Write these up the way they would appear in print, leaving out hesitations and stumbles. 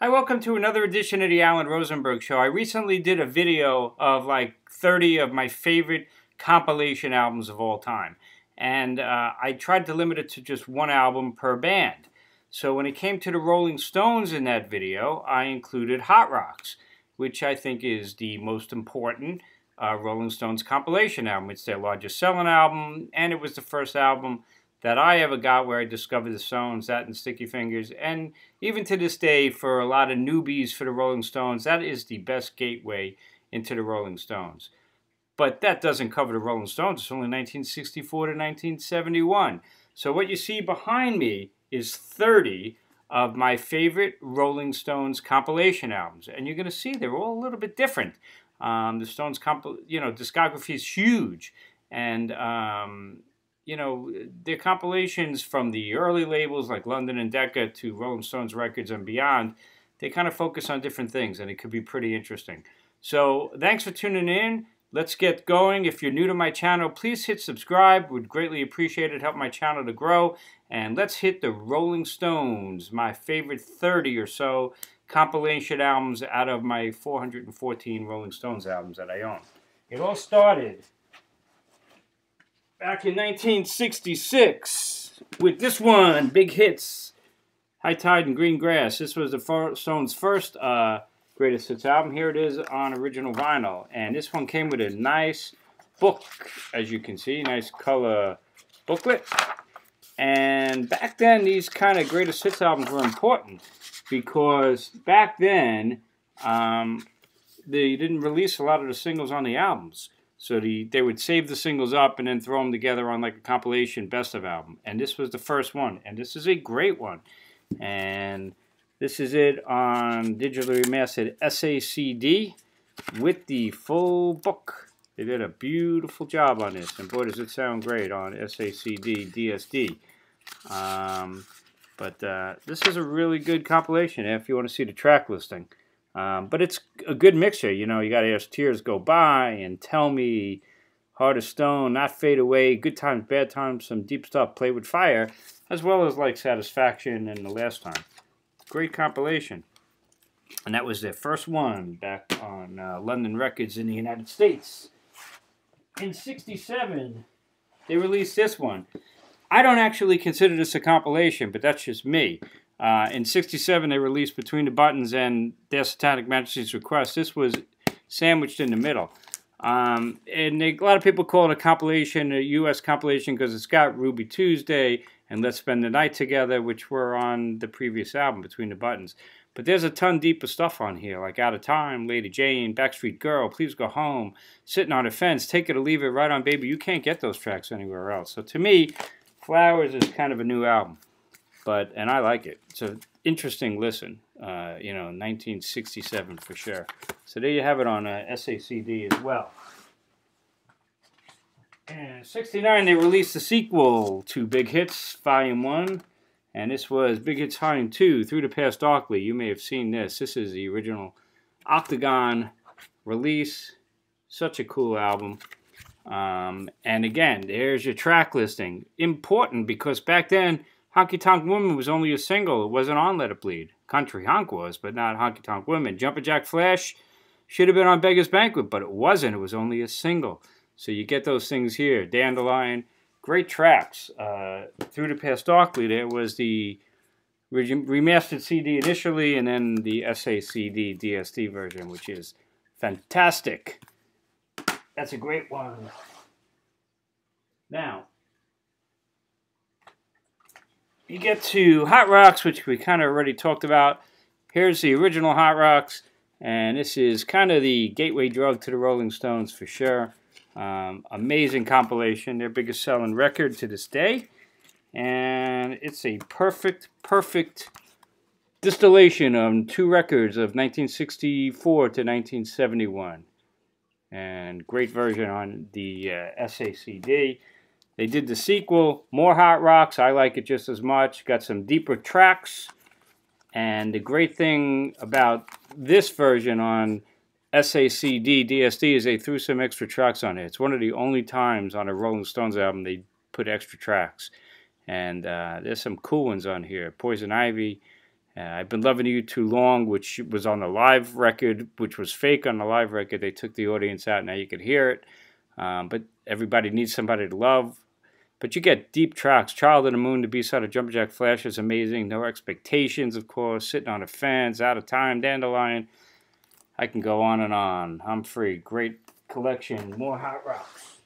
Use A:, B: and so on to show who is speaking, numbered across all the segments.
A: Hi, welcome to another edition of the Alan Rosenberg Show. I recently did a video of like 30 of my favorite compilation albums of all time. And I tried to limit it to just one album per band. So when it came to the Rolling Stones in that video, I included Hot Rocks, which I think is the most important Rolling Stones compilation album. It's their largest selling album, and it was the first album that I ever got where I discovered the Stones, that and Sticky Fingers. And even to this day, for a lot of newbies for the Rolling Stones, that is the best gateway into the Rolling Stones. But that doesn't cover the Rolling Stones. It's only 1964 to 1971. So what you see behind me is 30 of my favorite Rolling Stones compilation albums. And you're going to see they're all a little bit different. The Stones discography is huge. And their compilations from the early labels like London and Decca to Rolling Stones Records and beyond, they kind of focus on different things, and it could be pretty interesting. So thanks for tuning in. Let's get going. If you're new to my channel, please hit subscribe. Would greatly appreciate it. Help my channel to grow. And let's hit the Rolling Stones, my favorite 30 or so compilation albums out of my 414 Rolling Stones albums that I own. It all started back in 1966 with this one, Big Hits, High Tide and Green Grass. This was the Stones' first greatest hits album. Here it is on original vinyl. And this one came with a nice book, as you can see, nice color booklet. And back then, these kind of greatest hits albums were important because back then, they didn't release a lot of the singles on the albums. So they would save the singles up and then throw them together on like a compilation best of album. And this was the first one. And this is a great one. And this is it on digitally remastered SACD with the full book. They did a beautiful job on this. And boy, does it sound great on SACD DSD. But this is a really good compilation if you want to see the track listing. But it's a good mixture, you know. You got As Tears Go By and Tell Me, Heart of Stone, Not Fade Away, Good Times, Bad Times, some deep stuff, Play With Fire, as well as like Satisfaction and The Last Time. Great compilation. And that was their first one back on London Records in the United States. In '67, they released this one. I don't actually consider this a compilation, but that's just me. In '67, they released Between the Buttons and Their Satanic Majesty's Request. This was sandwiched in the middle. And a lot of people call it a compilation, a U.S. compilation, because it's got Ruby Tuesday and Let's Spend the Night Together, which were on the previous album, Between the Buttons. But there's a ton deeper stuff on here, like Out of Time, Lady Jane, Backstreet Girl, Please Go Home, Sitting on a Fence, Take It or Leave It, Right On Baby. You can't get those tracks anywhere else. So to me, Flowers is kind of a new album. And I like it. It's an interesting listen, 1967 for sure. So there you have it on SACD as well. And in '69, they released the sequel to Big Hits, Volume 1. And this was Big Hits Volume 2, Through the Past Darkly. You may have seen this. This is the original Octagon release. Such a cool album. And again, there's your track listing. Important because back then, Honky Tonk Woman was only a single. It wasn't on Let It Bleed. Country Honk was, but not Honky Tonk Woman. Jumpin' Jack Flash should have been on Beggar's Banquet, but it wasn't. It was only a single. So you get those things here. Dandelion, great tracks. Through the Past Darkly, there was the remastered CD initially, and then the SACD DSD version, which is fantastic. That's a great one. Now, you get to Hot Rocks, which we kind of already talked about. Here's the original Hot Rocks, and this is kind of the gateway drug to the Rolling Stones for sure. Amazing compilation, their biggest selling record to this day. And it's a perfect distillation of two records of 1964 to 1971. And great version on the SACD. They did the sequel, more Hot Rocks. I like it just as much. Got some deeper tracks. And the great thing about this version on SACD DSD is they threw some extra tracks on it. It's one of the only times on a Rolling Stones album they put extra tracks. And there's some cool ones on here. Poison Ivy, I've Been Loving You Too Long, which was on the live record, which was fake on the live record. They took the audience out, now you could hear it. But Everybody Needs Somebody to Love. But you get deep tracks. Child of the Moon, the B-side of Jumpin' Jack Flash is amazing. No Expectations, of course. Sitting on a Fence, Out of Time, Dandelion. I can go on and on. I'm Free. Great collection. More hot rocks.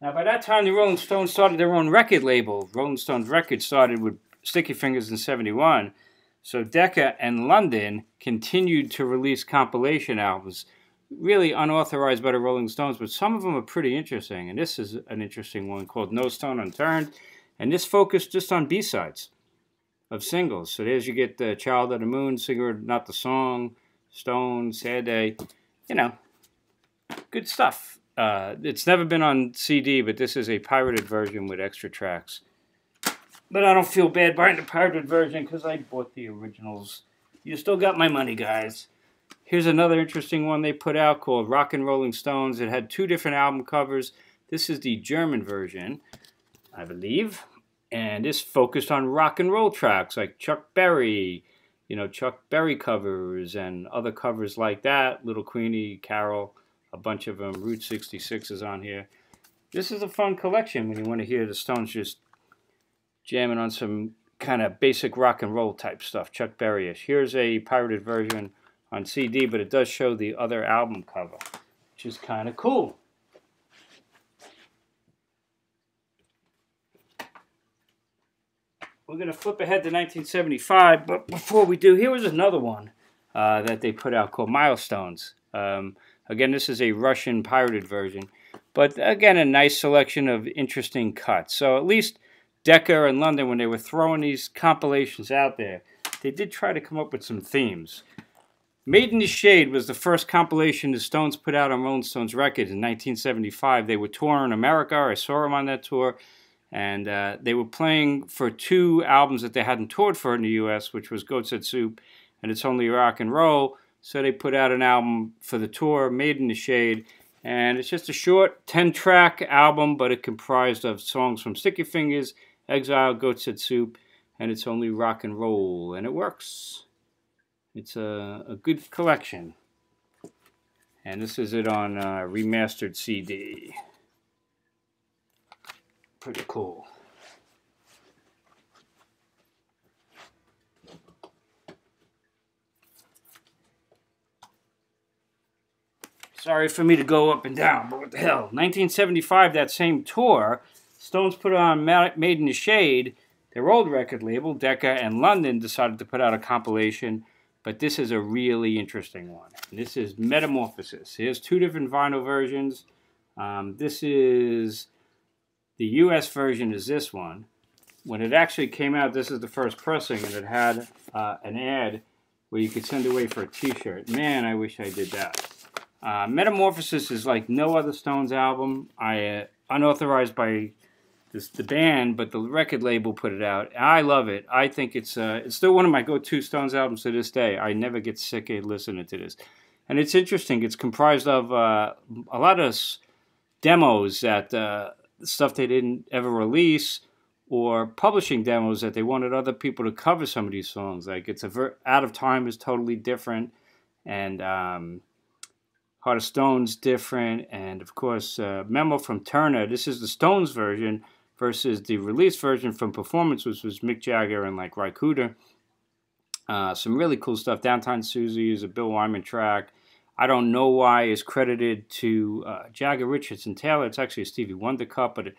A: Now, by that time, the Rolling Stones started their own record label. Rolling Stones Records started with Sticky Fingers in '71. So Decca and London continued to release compilation albums, really unauthorized by the Rolling Stones, but some of them are pretty interesting. And this is an interesting one called No Stone Unturned. And this focused just on B-sides of singles. So there's you get the Child of the Moon, Cigarette Not the Song, Stone, Sad Day. You know, good stuff. It's never been on CD, but this is a pirated version with extra tracks. But I don't feel bad buying the pirated version because I bought the originals. You still got my money, guys. Here's another interesting one they put out called Rockin' Rolling Stones. It had 2 different album covers. This is the German version, I believe. And this focused on rock and roll tracks like Chuck Berry, Chuck Berry covers and other covers like that. Little Queenie, Carol, a bunch of them. Route 66 is on here. This is a fun collection when you want to hear the Stones just jamming on some kind of basic rock and roll type stuff, Chuck Berry-ish. Here's a pirated version on CD, but it does show the other album cover, which is kind of cool. We're going to flip ahead to 1975, but before we do, here was another one that they put out called Milestones. Again, this is a Russian pirated version, but again, a nice selection of interesting cuts. So at least Decca and London, when they were throwing these compilations out there, they did try to come up with some themes. Made in the Shade was the first compilation the Stones put out on Rolling Stones Records in 1975. They were touring America. I saw them on that tour. And they were playing for 2 albums that they hadn't toured for in the U.S., which was Goat Said Soup and It's Only Rock and Roll. So they put out an album for the tour, Made in the Shade. And it's just a short 10-track album, but it comprised of songs from Sticky Fingers, Exile, Goat Said Soup, and It's Only Rock and Roll. And it works. It's a good collection. And this is it on remastered CD. Pretty cool. Sorry for me to go up and down, but what the hell. 1975, that same tour, Stones put on Made in the Shade. Their old record label, Decca and London, decided to put out a compilation, but this is a really interesting one. This is Metamorphosis. Here's 2 different vinyl versions. This is... The U.S. version is this one. When it actually came out, this is the first pressing, and it had an ad where you could send away for a T-shirt. Man, I wish I did that. Metamorphosis is like no other Stones album. Unauthorized by the band, but the record label put it out. I love it. I think it's still one of my go-to Stones albums to this day. I never get sick of listening to this. And it's interesting. It's comprised of a lot of demos that... stuff they didn't ever release, or publishing demos that they wanted other people to cover some of these songs. Like Out of Time is totally different, and Heart of Stone's different, and of course Memo from Turner. This is the Stones version versus the release version from Performance, which was Mick Jagger and like Ry Cooder. Some really cool stuff. Downtown Susie is a Bill Wyman track. I don't know why it's credited to Jagger, Richards, and Taylor. It's actually a Stevie Wonder cut, but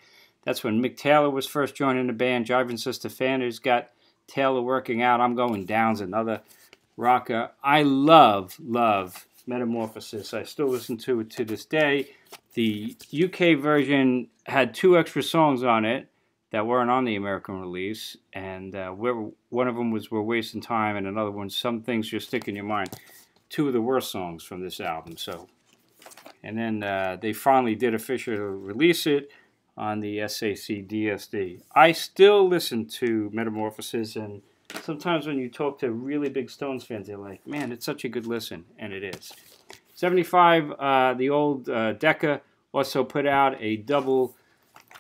A: that's when Mick Taylor was first joining the band. Jiving Sister Fanner's got Taylor working out. I'm Going Down's another rocker. I love Metamorphosis. I still listen to it to this day. The UK version had 2 extra songs on it that weren't on the American release, and one of them was We're Wasting Time, and another one, Some Things Just Stick in Your Mind. 2 of the worst songs from this album. And then they finally did officially release it on the SAC DSD. I still listen to Metamorphosis, and sometimes when you talk to really big Stones fans, they're like, man, it's such a good listen, and it is. 75, the old Decca also put out a double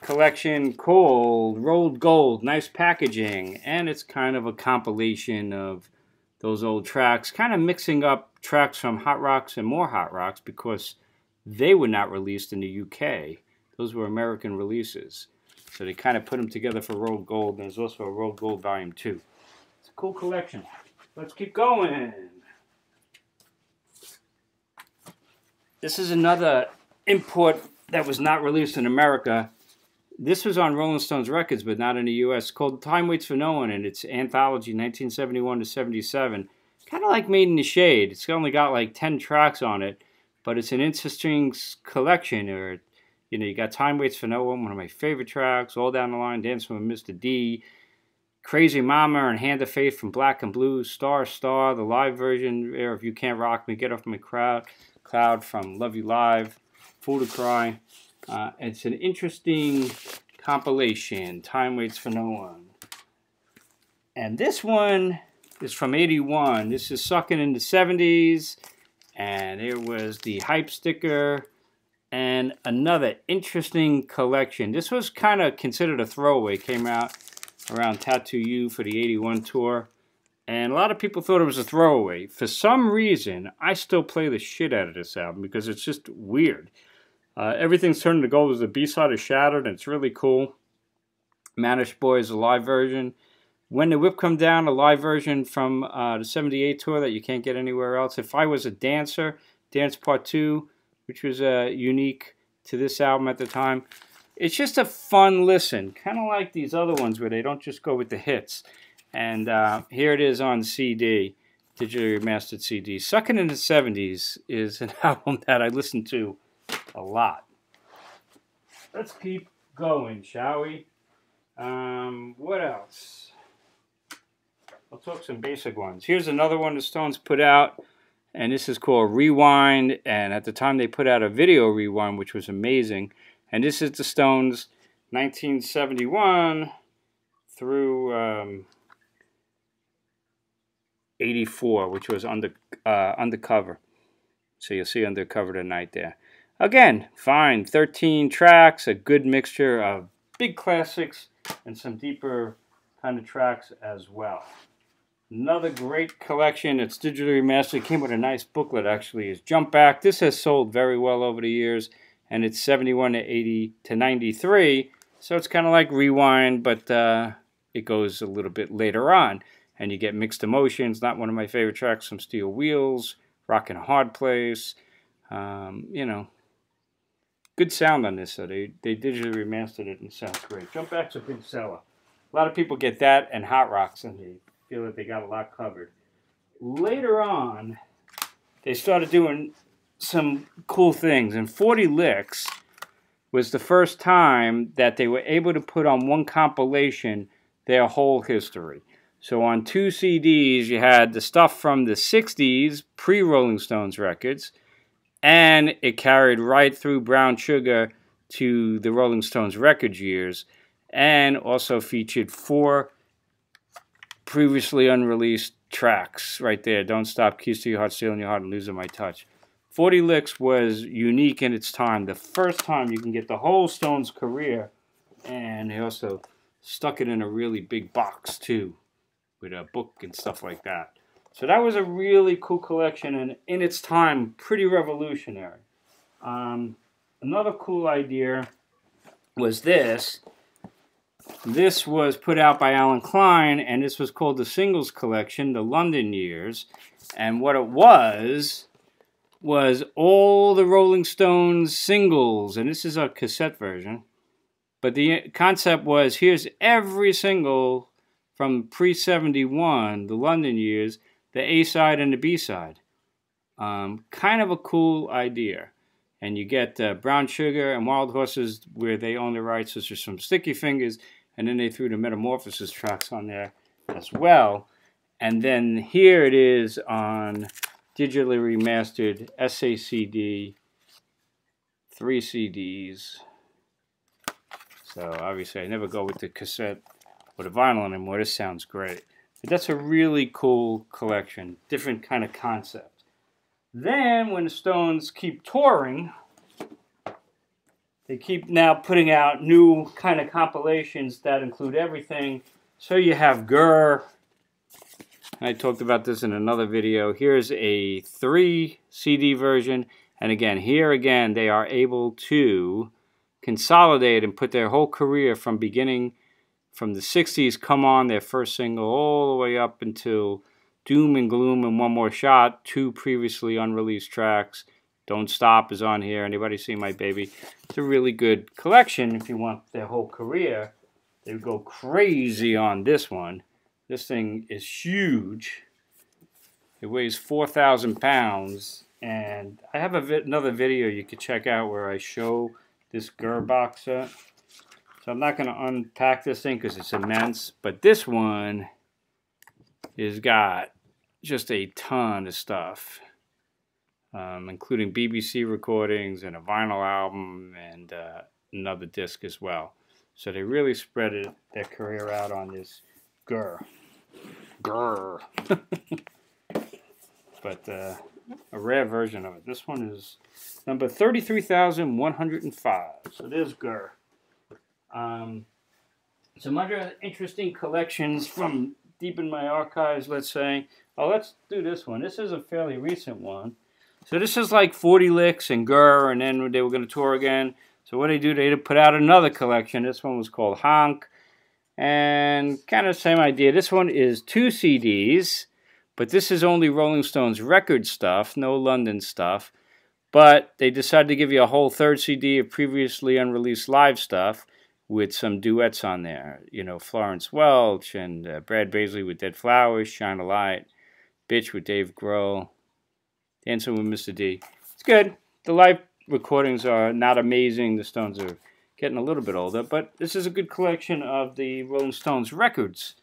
A: collection called Rolled Gold. Nice packaging, and it's kind of a compilation of those old tracks, kind of mixing up tracks from Hot Rocks and more Hot Rocks because they were not released in the UK. Those were American releases. So they kind of put them together for Rolled Gold, and there's also a Rolled Gold Volume 2. It's a cool collection. Let's keep going. This is another import that was not released in America. This was on Rolling Stones Records, but not in the U.S. It's called Time Waits for No One, and it's anthology 1971 to 77. Kind of like Made in the Shade. It's only got like 10 tracks on it, but it's an interesting collection. Or, you know, you got Time Waits for No One, one of my favorite tracks, All Down the Line, Dancing with Mr. D, Crazy Mama and Hand of Faith from Black and Blue, Star Star, the live version, or If You Can't Rock Me, Get Off My Cloud from Love You Live, Fool to Cry. It's an interesting compilation, Time Waits for No One. And this one is from 81. This is Suckin' in the 70s. And it was the hype sticker and another interesting collection. This was kind of considered a throwaway. It came out around Tattoo You for the 81 tour. And a lot of people thought it was a throwaway. For some reason, I still play the shit out of this album because it's just weird. Everything's Turning to Gold is the B-side of Shattered, and it's really cool. Manish Boy is a live version. When the Whip Come Down, a live version from the 78 tour that you can't get anywhere else. If I Was a Dancer, Dance Part 2, which was unique to this album at the time. It's just a fun listen, kind of like these other ones where they don't just go with the hits. And here it is on CD, digitally remastered CD. Suckin' in the 70s is an album that I listened to a lot. Let's keep going, shall we? What else? I'll talk some basic ones. Here's another one the Stones put out, and this is called Rewind. And at the time they put out a video rewind, which was amazing. And this is the Stones 1971 through 84, which was Undercover. So you'll see Undercover tonight there. Again, fine, 13 tracks, a good mixture of big classics and some deeper kind of tracks as well. Another great collection. It's digitally remastered. It came with a nice booklet, actually. Is Jump Back. This has sold very well over the years, and it's 71 to 80 to 93. So it's kind of like Rewind, but it goes a little bit later on. And you get Mixed Emotions, not one of my favorite tracks from Steel Wheels, Rockin' a Hard Place. You know, good sound on this. So they digitally remastered it and it sounds great. Jump Back's a big seller. A lot of people get that and Hot Rocks, and they feel that they got a lot covered. Later on, they started doing some cool things. And 40 Licks was the first time that they were able to put on one compilation their whole history. So on 2 CDs, you had the stuff from the 60s, pre-Rolling Stones records, and it carried right through Brown Sugar to the Rolling Stones record years, and also featured 4 previously unreleased tracks right there. Don't Stop, Keys to Your Heart, Stealing Your Heart, and Losing My Touch. 40 Licks was unique in its time. The first time you can get the whole Stones career, and they also stuck it in a really big box too, with a book and stuff like that. So that was a really cool collection, and in its time, pretty revolutionary. Another cool idea was this. This was put out by Alan Klein, and this was called the Singles Collection, the London Years. And what it was all the Rolling Stones singles, and this is a cassette version. But the concept was, here's every single from pre-71, the London Years, the A-side and the B-side. Kind of a cool idea. And you get Brown Sugar and Wild Horses, where they own the rights. So there's some Sticky Fingers, and then they threw the Metamorphosis tracks on there as well. And then here it is on digitally remastered SACD, 3 CDs. So obviously I never go with the cassette or the vinyl anymore. This sounds great. But that's a really cool collection, different kind of concept. Then when the Stones keep touring, They keep now putting out new kind of compilations that include everything. So you have Gurr. I talked about this in another video. Here's a 3 CD version. And again, here again, they are able to consolidate and put their whole career from beginning from the 60s, Come On, their first single, all the way up until Doom and Gloom and One More Shot, 2 previously unreleased tracks. Don't Stop is on here. Anybody see My Baby? It's a really good collection if you want their whole career. They would go crazy on this one. This thing is huge. It weighs 4,000 pounds. And I have another video you could check out where I show this Gurr box set. So I'm not going to unpack this thing because it's immense. But this one has got just a ton of stuff. Including BBC recordings and a vinyl album and another disc as well. So they really spread their career out on this Gurr. Gurr. But a rare version of it. This one is number 33,105. So there's Gurr. Some other interesting collections from deep in my archives, let's say. Oh, let's do this one. This is a fairly recent one. So this is like 40 Licks and Gurr, and then they were going to tour again. So what they do, they put out another collection. This one was called Honk. And kind of same idea. This one is 2 CDs, but this is only Rolling Stones record stuff, no London stuff. But they decided to give you a whole 3rd CD of previously unreleased live stuff with some duets on there. You know, Florence Welch and Brad Paisley with Dead Flowers, Shine a Light, Bitch with Dave Grohl, Dancing with Mr. D. It's good. The live recordings are not amazing. The Stones are getting a little bit older, but this is a good collection of the Rolling Stones records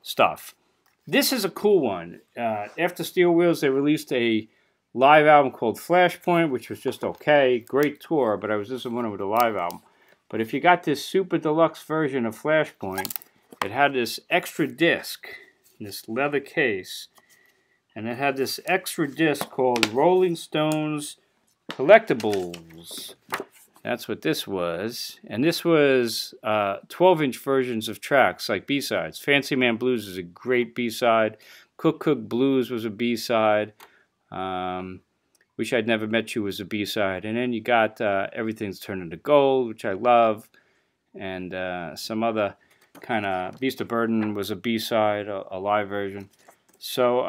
A: stuff. This is a cool one. After Steel Wheels, they released a live album called Flashpoint, which was just okay. Great tour, but I was disappointed with the live album. But if you got this super deluxe version of Flashpoint, it had this extra disc in this leather case. And it had this extra disc called Rolling Stones Collectibles. That's what this was. And this was 12-inch versions of tracks, like B-sides. Fancy Man Blues is a great B-side. Cook Cook Blues was a B-side. Wish I'd Never Met You was a B-side. And then you got Everything's Turning to Gold, which I love. And some other kind of Beast of Burden was a B-side, a live version. So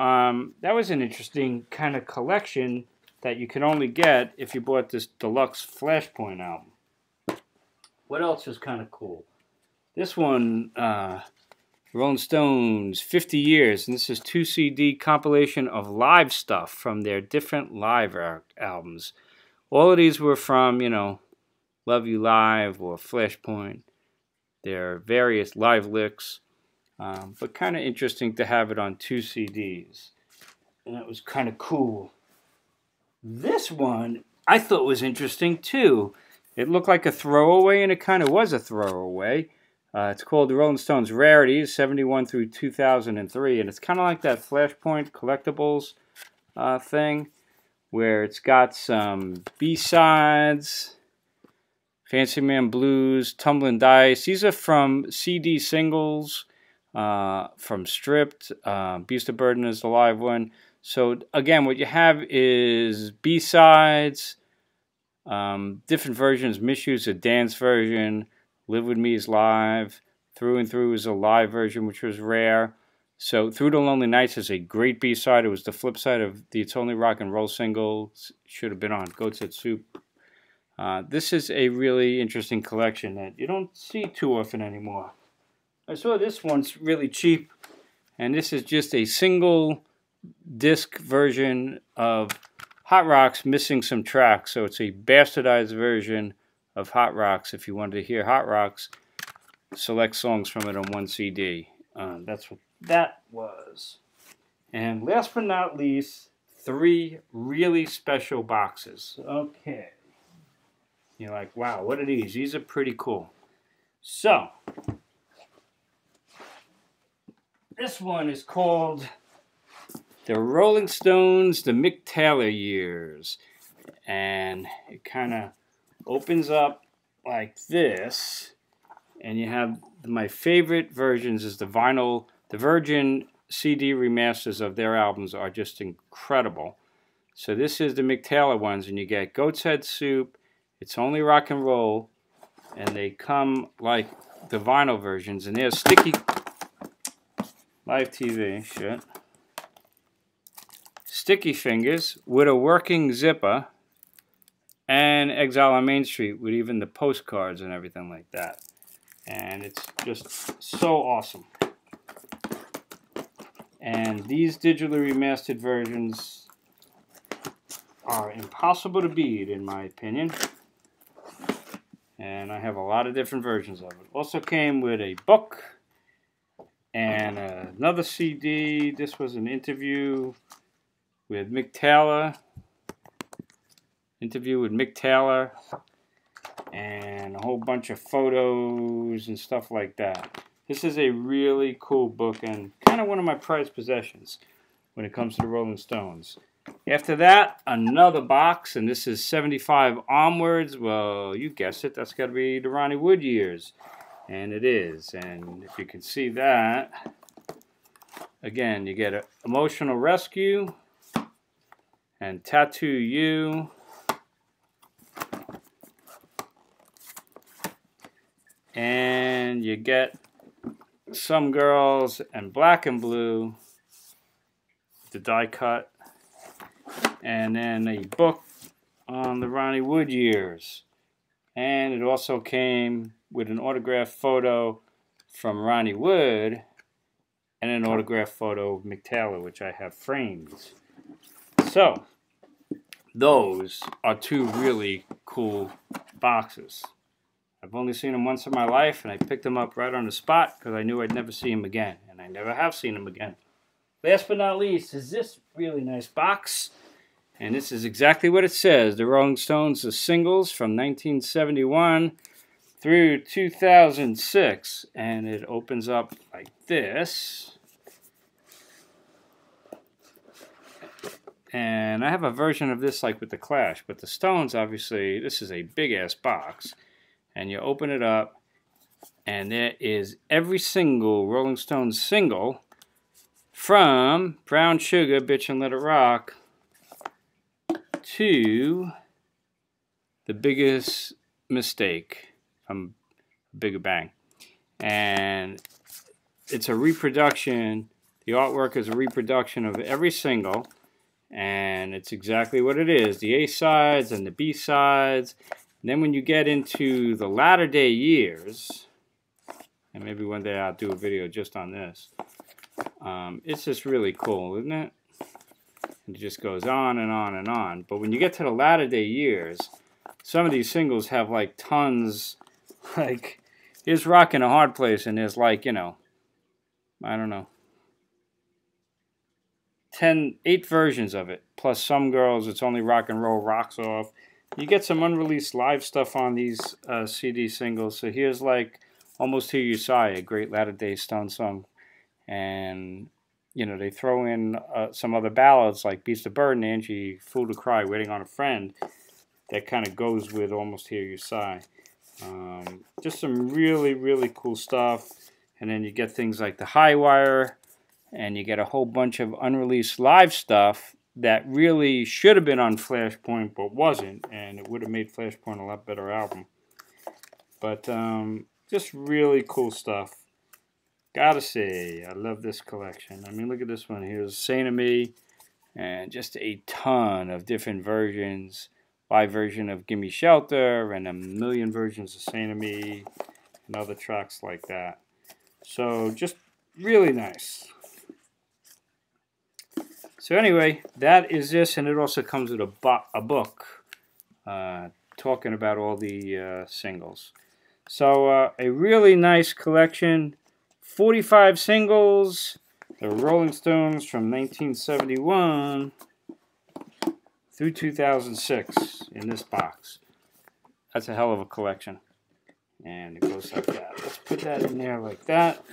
A: that was an interesting kind of collection that you can only get if you bought this deluxe Flashpoint album. What else is kind of cool? This one, Rolling Stones, 50 Years, and this is 2 CD compilation of live stuff from their different live albums. All of these were from, you know, Love You Live or Flashpoint. Their various live licks. But kind of interesting to have it on 2 CDs. And that was kind of cool. This one I thought was interesting too. It looked like a throwaway, and it kind of was a throwaway. It's called the Rolling Stones Rarities, 71 through 2003. And it's kind of like that Flashpoint Collectibles thing, where it's got some B-sides, Fancy Man Blues, Tumbling Dice. These are from CD singles. From Stripped, Beast of Burden is the live one. So again, what you have is B-sides, different versions. Miss You is a dance version. Live With Me is live. Through and Through is a live version, which was rare. So Through the Lonely Nights is a great B-side. It was the flip side of the It's Only Rock and Roll single. Should have been on Goat's Head Soup. This is a really interesting collection that you don't see too often anymore. I saw this one's really cheap, and this is just a single disc version of Hot Rocks missing some tracks. So it's a bastardized version of Hot Rocks. If you wanted to hear Hot Rocks, select songs from it on 1 CD. That's what that was. And last but not least, 3 really special boxes. Okay. You're like, wow, what are these? These are pretty cool. So, this one is called The Rolling Stones, The Mick Taylor Years. And it kind of opens up like this, and you have my favorite versions is the vinyl. The Virgin CD remasters of their albums are just incredible. So this is the Mick Taylor ones, and you get Goat's Head Soup, It's Only Rock and Roll, and they come like the vinyl versions, and they're sticky. Live TV, shit. Sticky Fingers with a working zipper, and Exile on Main Street with even the postcards and everything like that. And it's just so awesome. And these digitally remastered versions are impossible to beat, in my opinion. And I have a lot of different versions of it. Also came with a book and another CD. This was an interview with Mick Taylor. Interview with Mick Taylor. And a whole bunch of photos and stuff like that. This is a really cool book and kind of one of my prized possessions when it comes to the Rolling Stones. After that, another box, and this is 75 onwards. Well, you guessed it, that's got to be the Ronnie Wood years. And it is. And if you can see that, again, you get Emotional Rescue and Tattoo You. And you get Some Girls and Black and Blue, the die cut, and then a book on the Ronnie Wood years. And it also came with an autographed photo from Ronnie Wood and an autographed photo of Mick Taylor, which I have framed. So, those are two really cool boxes. I've only seen them once in my life, and I picked them up right on the spot because I knew I'd never see them again, and I never have seen them again. Last but not least is this really nice box, and this is exactly what it says. The Rolling Stones, the singles from 1971 through 2006, and it opens up like this. And I have a version of this like with the Clash, but the Stones, obviously, this is a big-ass box. And you open it up, and there is every single Rolling Stones single from Brown Sugar, Bitch and Let It Rock, to The Biggest Mistake from Bigger Bang. And it's a reproduction. The artwork is a reproduction of every single, and it's exactly what it is. The A-sides and the B-sides. And then when you get into the latter day years, and maybe one day I'll do a video just on this, it's just really cool, isn't it? It just goes on and on and on. But when you get to the latter day years, some of these singles have like tons, like, here's Rockin' a Hard Place, and there's like, you know, I don't know, 8 versions of it, plus Some Girls, It's Only Rock and Roll, Rocks Off. You get some unreleased live stuff on these CD singles. So here's like Almost Hear You Sigh, a great latter-day Stone song. And, you know, they throw in some other ballads like Beast of Burden, Angie, Fool to Cry, Waiting on a Friend. That kind of goes with Almost Hear You Sigh. Just some really, really cool stuff. And then you get things like The High Wire. And you get a whole bunch of unreleased live stuff that really should have been on Flashpoint but wasn't, and it would have made Flashpoint a lot better album. But just really cool stuff. Gotta say, I love this collection. I mean, look at this one. Here's Saint of Me, and just a ton of different versions. Live version of Gimme Shelter, and a million versions of Saint of Me, and other tracks like that. So, just really nice. So anyway, that is this, and it also comes with a book talking about all the singles. So a really nice collection, 45 singles, the Rolling Stones from 1971 through 2006 in this box. That's a hell of a collection. And it goes like that. Let's put that in there like that.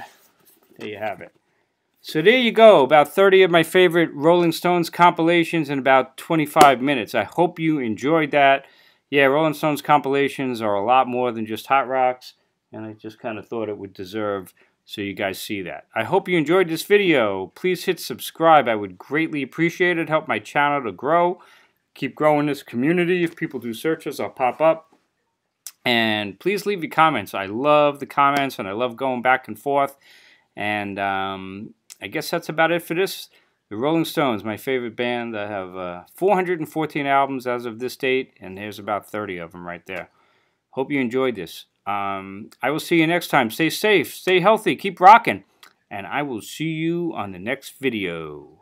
A: There you have it. So there you go, about 30 of my favorite Rolling Stones compilations in about 25 minutes. I hope you enjoyed that. yeah, Rolling Stones compilations are a lot more than just hot rocks, and I just kind of thought it would deserve so you guys see that. I hope you enjoyed this video. Please hit subscribe. I would greatly appreciate it. Help my channel to grow. Keep growing this community. If people do searches, I'll pop up. And please leave your comments. I love the comments, and I love going back and forth. And I guess that's about it for this. The Rolling Stones, my favorite band. I have 414 albums as of this date, and there's about 30 of them right there. Hope you enjoyed this. I will see you next time. Stay safe, stay healthy, keep rocking, and I will see you on the next video.